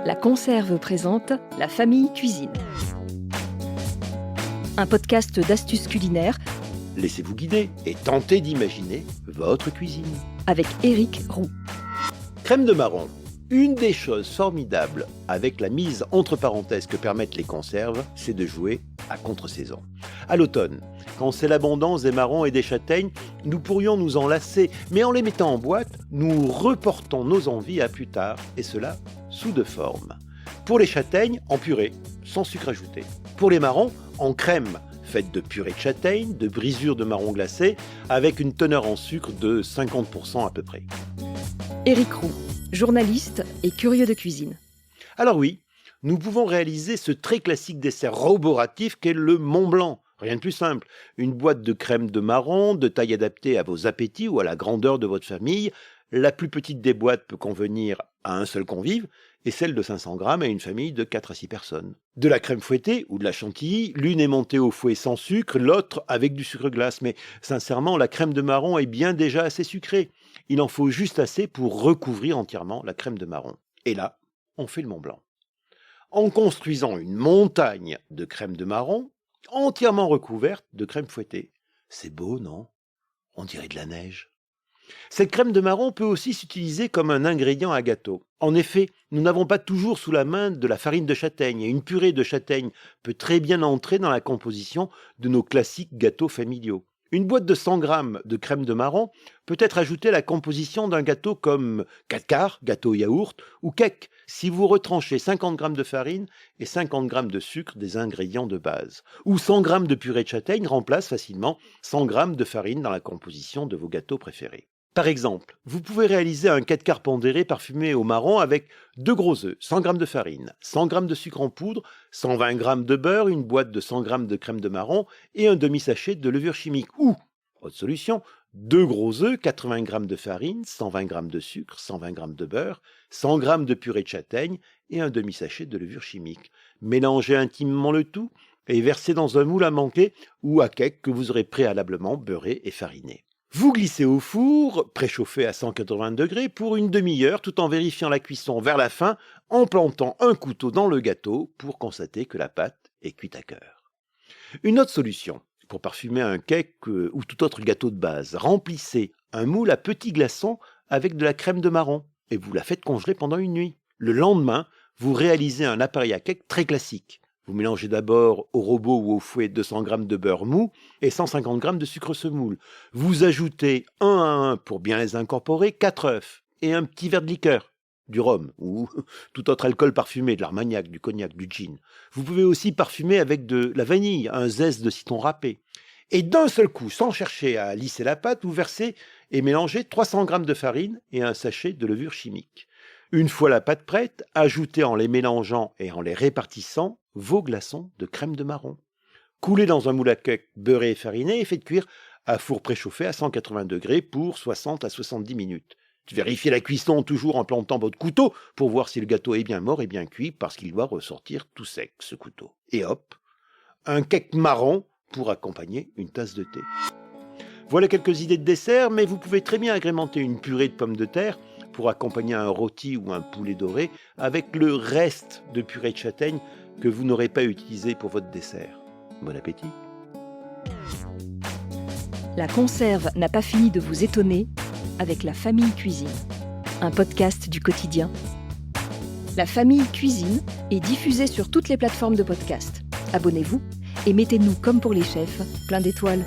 La Conserve présente La Famille Cuisine. Un podcast d'astuces culinaires Laissez-vous guider et tentez d'imaginer votre cuisine. avec Éric Roux. Crème de marron. Une des choses formidables avec la mise entre parenthèses que permettent les conserves, c'est de jouer à contre-saison. À l'automne, quand c'est l'abondance des marrons et des châtaignes, nous pourrions nous en lasser, mais en les mettant en boîte, nous reportons nos envies à plus tard, et cela sous deux formes. Pour les châtaignes, en purée, sans sucre ajouté. Pour les marrons, en crème, faite de purée de châtaigne, de brisure de marron glacé, avec une teneur en sucre de 50% à peu près. Éric Roux, journaliste et curieux de cuisine. Alors oui, nous pouvons réaliser ce très classique dessert roboratif qu'est le Mont Blanc. Rien de plus simple. Une boîte de crème de marron, de taille adaptée à vos appétits ou à la grandeur de votre famille. La plus petite des boîtes peut convenir à un seul convive, et celle de 500 grammes à une famille de 4 à 6 personnes. De la crème fouettée ou de la chantilly, l'une est montée au fouet sans sucre, l'autre avec du sucre glace. Mais sincèrement, la crème de marron est bien déjà assez sucrée. Il en faut juste assez pour recouvrir entièrement la crème de marron. Et là, on fait le Mont Blanc. En construisant une montagne de crème de marron, entièrement recouverte de crème fouettée. C'est beau, non? On dirait de la neige. Cette crème de marron peut aussi s'utiliser comme un ingrédient à gâteau. En effet, nous n'avons pas toujours sous la main de la farine de châtaigne, et une purée de châtaigne peut très bien entrer dans la composition de nos classiques gâteaux familiaux. Une boîte de 100 grammes de crème de marron peut être ajoutée à la composition d'un gâteau comme 4 quarts, gâteau yaourt, ou cake, si vous retranchez 50 grammes de farine et 50 grammes de sucre des ingrédients de base. Ou 100 grammes de purée de châtaigne remplace facilement 100 grammes de farine dans la composition de vos gâteaux préférés. Par exemple, vous pouvez réaliser un 4 quarts pondéré parfumé au marron avec 2 gros œufs, 100 g de farine, 100 g de sucre en poudre, 120 g de beurre, une boîte de 100 g de crème de marron et un demi-sachet de levure chimique. Ou, autre solution, 2 gros œufs, 80 g de farine, 120 g de sucre, 120 g de beurre, 100 g de purée de châtaigne et un demi-sachet de levure chimique. Mélangez intimement le tout et versez dans un moule à manquer ou à cake que vous aurez préalablement beurré et fariné. Vous glissez au four, préchauffé à 180 degrés, pour une demi-heure, tout en vérifiant la cuisson vers la fin, en plantant un couteau dans le gâteau pour constater que la pâte est cuite à cœur. Une autre solution, pour parfumer un cake ou tout autre gâteau de base, remplissez un moule à petits glaçons avec de la crème de marron et vous la faites congeler pendant une nuit. Le lendemain, vous réalisez un appareil à cake très classique. Vous mélangez d'abord au robot ou au fouet 200 g de beurre mou et 150 g de sucre semoule. Vous ajoutez 1 à 1 pour bien les incorporer, 4 œufs et un petit verre de liqueur, du rhum ou tout autre alcool parfumé, de l'armagnac, du cognac, du gin. Vous pouvez aussi parfumer avec de la vanille, un zeste de citron râpé. Et d'un seul coup, sans chercher à lisser la pâte, vous versez et mélangez 300 g de farine et un sachet de levure chimique. Une fois la pâte prête, ajoutez en les mélangeant et en les répartissant vos glaçons de crème de marron. Coulez dans un moule à cake beurré et fariné et faites cuire à four préchauffé à 180 degrés pour 60 à 70 minutes. Vérifiez la cuisson toujours en plantant votre couteau pour voir si le gâteau est bien mort et bien cuit parce qu'il doit ressortir tout sec, ce couteau. Et hop, un cake marron pour accompagner une tasse de thé. Voilà quelques idées de dessert, mais vous pouvez très bien agrémenter une purée de pommes de terre pour accompagner un rôti ou un poulet doré avec le reste de purée de châtaigne que vous n'aurez pas utilisé pour votre dessert. Bon appétit! La conserve n'a pas fini de vous étonner avec La Famille Cuisine, un podcast du quotidien. La Famille Cuisine est diffusée sur toutes les plateformes de podcast. Abonnez-vous et mettez-nous, comme pour les chefs, plein d'étoiles.